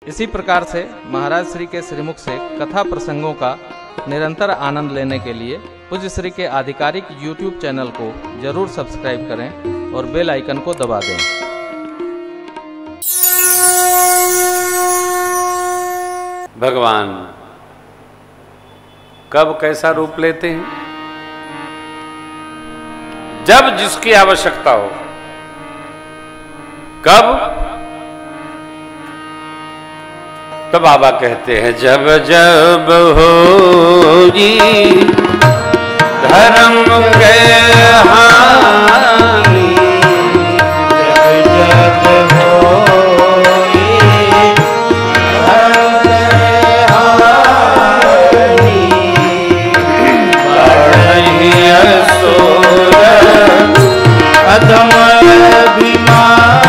इसी प्रकार से महाराज श्री के श्रीमुख से कथा प्रसंगों का निरंतर आनंद लेने के लिए पूज्य श्री के आधिकारिक YouTube चैनल को जरूर सब्सक्राइब करें और बेल आइकन को दबा दें। भगवान कब कैसा रूप लेते हैं? जब जिसकी आवश्यकता हो। कब? तो बाबा कहते हैं जब जब होगी धर्म के हानि, जब जब होगी धर्म के हानि, बढ़हि असुर अधम अभिमानी,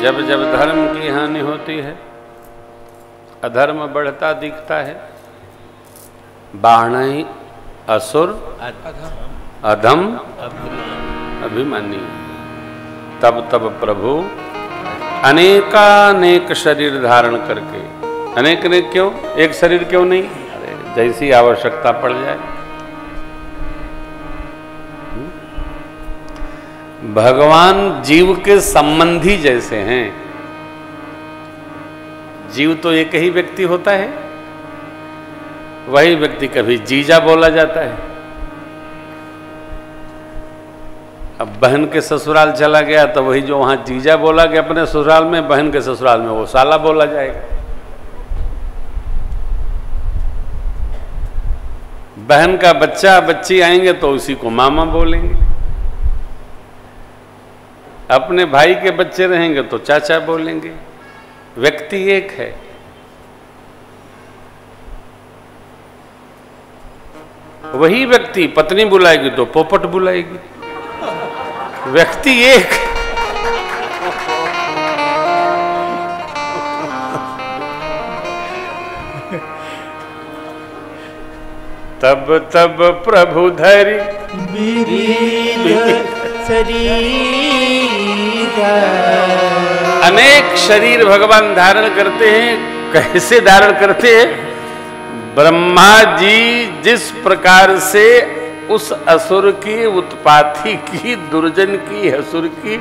जब जब धर्म की हानि होती है, अधर्म बढ़ता दिखता है, बाणहि असुर अधम अभिमानी, तब तब प्रभु अनेकानेक शरीर धारण करके, अनेक अनेक क्यों, एक शरीर क्यों नहीं, जैसी आवश्यकता पड़ जाए। भगवान जीव के संबंधी जैसे हैं। जीव तो एक ही व्यक्ति होता है, वही व्यक्ति कभी जीजा बोला जाता है। अब बहन के ससुराल चला गया तो वही जो वहां जीजा बोला गया अपने ससुराल में, बहन के ससुराल में वो साला बोला जाएगा। बहन का बच्चा बच्ची आएंगे तो उसी को मामा बोलेंगे, अपने भाई के बच्चे रहेंगे तो चाचा बोलेंगे। व्यक्ति एक है। वही व्यक्ति पत्नी बुलाएगी तो पोपट बुलाएगी। व्यक्ति एक। तब तब प्रभु धरि अनेक शरीर भगवान धारण करते हैं। कैसे धारण करते हैं? ब्रह्मा जी जिस प्रकार से उस असुर की उत्पाती की, दुर्जन की, असुर की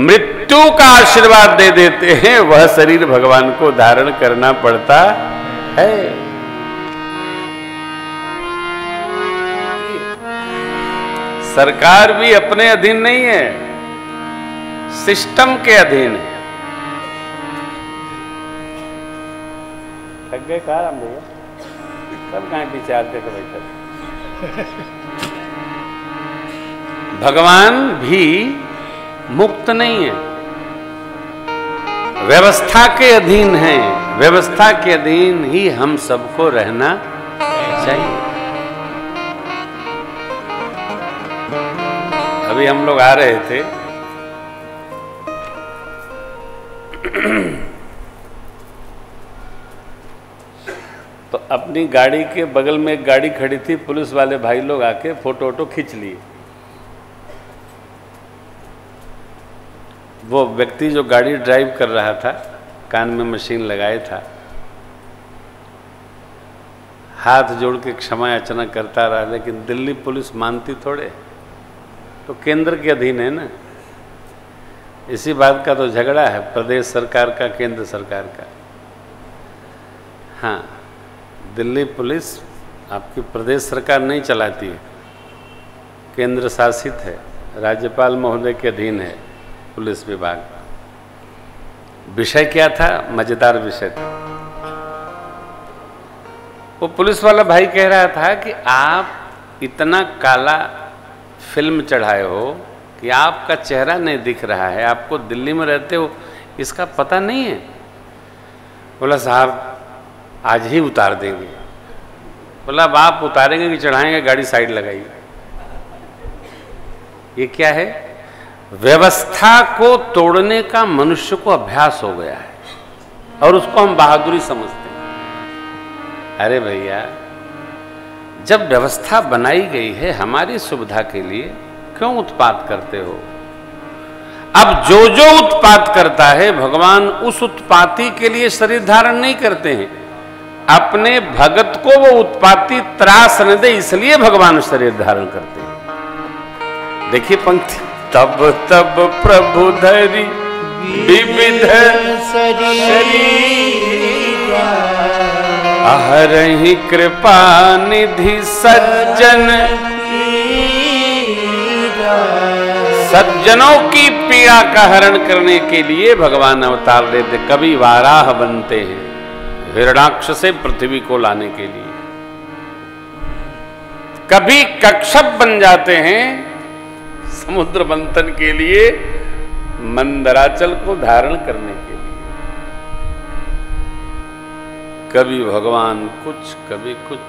मृत्यु का आशीर्वाद दे देते हैं, वह शरीर भगवान को धारण करना पड़ता है। सरकार भी अपने अधीन नहीं है, सिस्टम के अधीन है। थक गए कहा राम भैया? सब कहाँ पीछे आते थे बैठे। भगवान भी मुक्त नहीं है। व्यवस्था के अधीन हैं, व्यवस्था के अधीन ही हम सबको रहना चाहिए। अभी हम लोग आ रहे थे, तो अपनी गाड़ी के बगल में एक गाड़ी खड़ी थी, पुलिस वाले भाई लोग आके फोटो वोटो खींच लिए। वो व्यक्ति जो गाड़ी ड्राइव कर रहा था, कान में मशीन लगाए था, हाथ जोड़ के क्षमा याचना करता रहा, लेकिन दिल्ली पुलिस मानती थोड़े, तो केंद्र के अधीन है ना। इसी बात का तो झगड़ा है प्रदेश सरकार का, केंद्र सरकार का। हाँ, दिल्ली पुलिस आपकी प्रदेश सरकार नहीं चलाती है, केंद्र शासित है, राज्यपाल महोदय के अधीन है पुलिस विभाग। विषय क्या था? मजेदार विषय था। वो पुलिस वाला भाई कह रहा था कि आप इतना काला फिल्म चढ़ाए हो कि आपका चेहरा नहीं दिख रहा है, आपको दिल्ली में रहते हो इसका पता नहीं है। बोला साहब आज ही उतार देंगे। बोला अब आप उतारेंगे कि चढ़ाएंगे? गाड़ी साइड लगाइए। ये क्या है? व्यवस्था को तोड़ने का मनुष्य को अभ्यास हो गया है और उसको हम बहादुरी समझते हैं। अरे भैया, जब व्यवस्था बनाई गई है हमारी सुविधा के लिए, क्यों उत्पात करते हो? अब जो जो उत्पात करता है भगवान उस उत्पाती के लिए शरीर धारण नहीं करते हैं, अपने भगत को वो उत्पाती त्रास न दे इसलिए भगवान शरीर धारण करते हैं। देखिए पंक्ति, तब तब प्रभु धरी विविध शरीर, अहरहि कृपा निधि सज्जन, सज्जनों की पीड़ा का हरण करने के लिए भगवान अवतार लेते। कभी वाराह बनते हैं हिरणाक्ष से पृथ्वी को लाने के लिए, कभी कक्षप बन जाते हैं समुद्र मंथन के लिए, मंदराचल को धारण करने के लिए। कभी भगवान कुछ, कभी कुछ।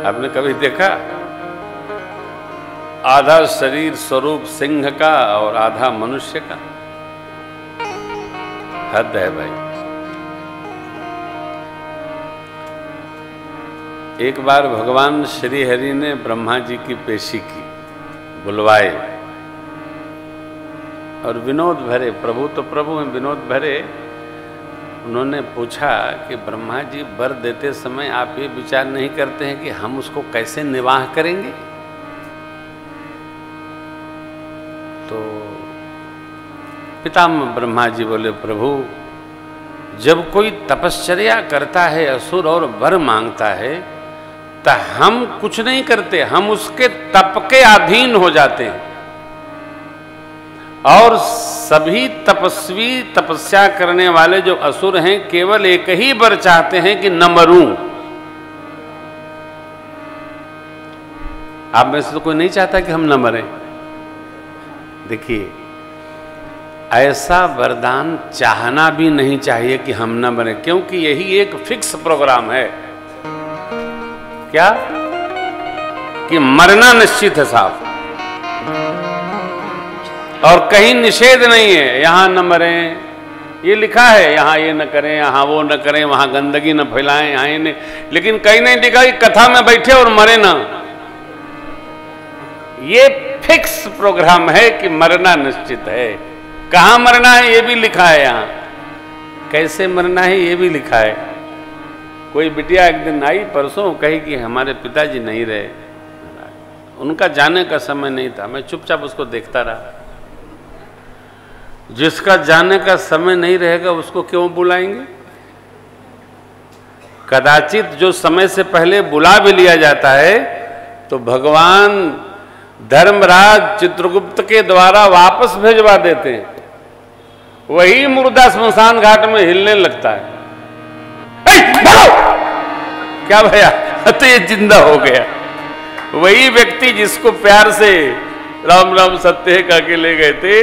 आपने कभी देखा आधा शरीर स्वरूप सिंह का और आधा मनुष्य का? हद है भाई। एक बार भगवान श्री हरि ने ब्रह्मा जी की पेशी की, बुलवाए और विनोद भरे, प्रभु तो प्रभु हैं, विनोद भरे। उन्होंने पूछा कि ब्रह्मा जी वर देते समय आप ये विचार नहीं करते हैं कि हम उसको कैसे निर्वाह करेंगे? तो पितामह ब्रह्मा जी बोले, प्रभु जब कोई तपश्चर्या करता है असुर और वर मांगता है तो हम कुछ नहीं करते, हम उसके तप के अधीन हो जाते हैं। और सभी तपस्वी तपस्या करने वाले जो असुर हैं केवल एक ही वर चाहते हैं कि न मरूं। आप में से तो कोई नहीं चाहता कि हम न मरें। देखिए, ऐसा वरदान चाहना भी नहीं चाहिए कि हम न मरें, क्योंकि यही एक फिक्स प्रोग्राम है। क्या? कि मरना निश्चित है साहब, और कहीं निषेध नहीं है यहां न मरें। ये लिखा है यहां ये न करें, यहां वो न करें, वहां गंदगी न फैलाएं, यहां ये नहीं, लेकिन कहीं नहीं लिखा कि कथा में बैठे और मरे ना। ये फिक्स प्रोग्राम है कि मरना निश्चित है। कहां मरना है ये भी लिखा है, यहां कैसे मरना है ये भी लिखा है। कोई बिटिया एक दिन आई परसों, कही कि हमारे पिताजी नहीं रहे, उनका जाने का समय नहीं था। मैं चुपचाप उसको देखता रहा। जिसका जाने का समय नहीं रहेगा उसको क्यों बुलाएंगे? कदाचित जो समय से पहले बुला भी लिया जाता है तो भगवान धर्मराज चित्रगुप्त के द्वारा वापस भेजवा देते हैं। वही मुर्दा स्मशान घाट में हिलने लगता है। क्या भैया, तो ये जिंदा हो गया। वही व्यक्ति जिसको प्यार से राम राम सत्य कह के ले गए थे,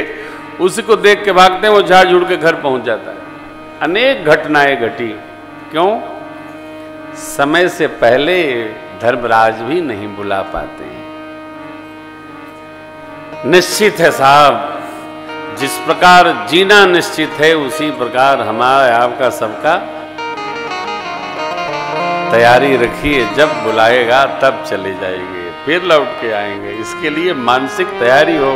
उसी को देख के भागते हैं, वो झाड़ झूड़ के घर पहुंच जाता है। अनेक घटनाएं घटी। क्यों? समय से पहले धर्मराज भी नहीं बुला पाते हैं। निश्चित है साहब, जिस प्रकार जीना निश्चित है उसी प्रकार हमारा आपका सबका तैयारी रखिए। जब बुलाएगा तब चले जाएंगे, फिर लौट के आएंगे। इसके लिए मानसिक तैयारी हो।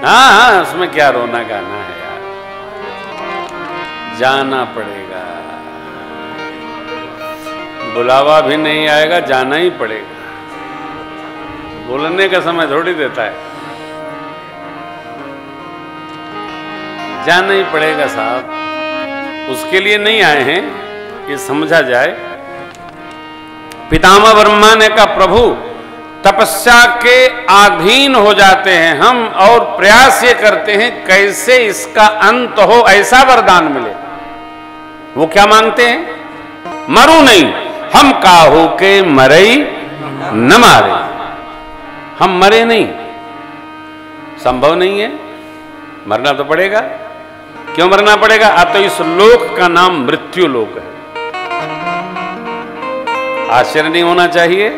हाँ, उसमें क्या रोना गाना है यार, जाना पड़ेगा। बुलावा भी नहीं आएगा, जाना ही पड़ेगा। बोलने का समय थोड़ी देता है, जाना ही पड़ेगा साहब। उसके लिए नहीं आए हैं, ये समझा जाए। पितामह ब्रह्मा ने कहा, प्रभु तपस्या के अधीन हो जाते हैं हम और प्रयास ये करते हैं कैसे इसका अंत हो, ऐसा वरदान मिले। वो क्या मांगते हैं? मरू नहीं, हम काहू के मरई न मारे। हम मरे नहीं, संभव नहीं है, मरना तो पड़ेगा। क्यों मरना पड़ेगा? अब तो इस लोक का नाम मृत्यु लोक है। आश्चर्य नहीं होना चाहिए।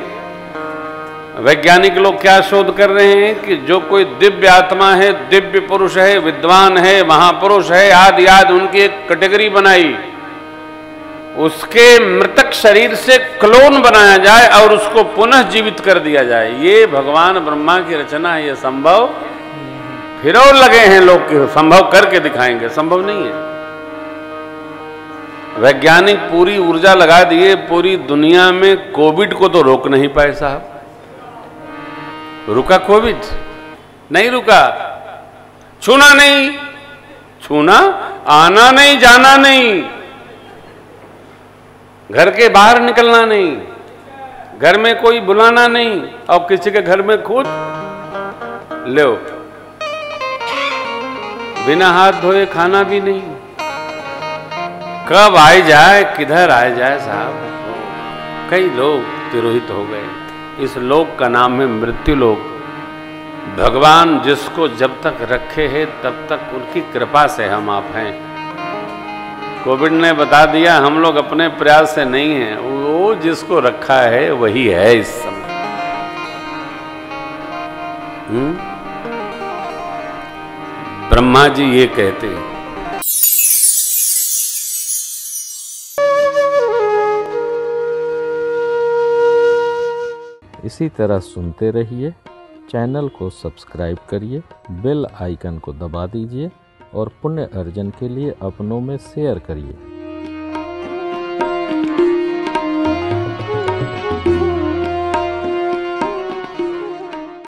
वैज्ञानिक लोग क्या शोध कर रहे हैं कि जो कोई दिव्य आत्मा है, दिव्य पुरुष है, विद्वान है, महापुरुष है, आदि आदि उनकी एक कैटेगरी बनाई, उसके मृतक शरीर से क्लोन बनाया जाए और उसको पुनः जीवित कर दिया जाए। ये भगवान ब्रह्मा की रचना है। ये संभव फिर और लगे हैं लोग कि संभव करके दिखाएंगे, संभव नहीं है। वैज्ञानिक पूरी ऊर्जा लगा दिए पूरी दुनिया में, कोविड को तो रोक नहीं पाए साहब। रुका कोविड? नहीं रुका। छूना नहीं, छूना, आना नहीं, जाना नहीं, घर के बाहर निकलना नहीं, घर में कोई बुलाना नहीं, और किसी के घर में खुद लो, बिना हाथ धोए खाना भी नहीं। कब आए जाए, किधर आए जाए साहब। कई लोग तिरोहित हो गए। इस लोक का नाम है मृत्यु लोक। भगवान जिसको जब तक रखे हैं तब तक उनकी कृपा से हम आप हैं। कोविड ने बता दिया हम लोग अपने प्रयास से नहीं हैं, वो जिसको रखा है वही है इस समय। ब्रह्मा जी ये कहते हैं। इसी तरह सुनते रहिए, चैनल को सब्सक्राइब करिए, बेल आइकन को दबा दीजिए और पुण्य अर्जन के लिए अपनों में शेयर करिए।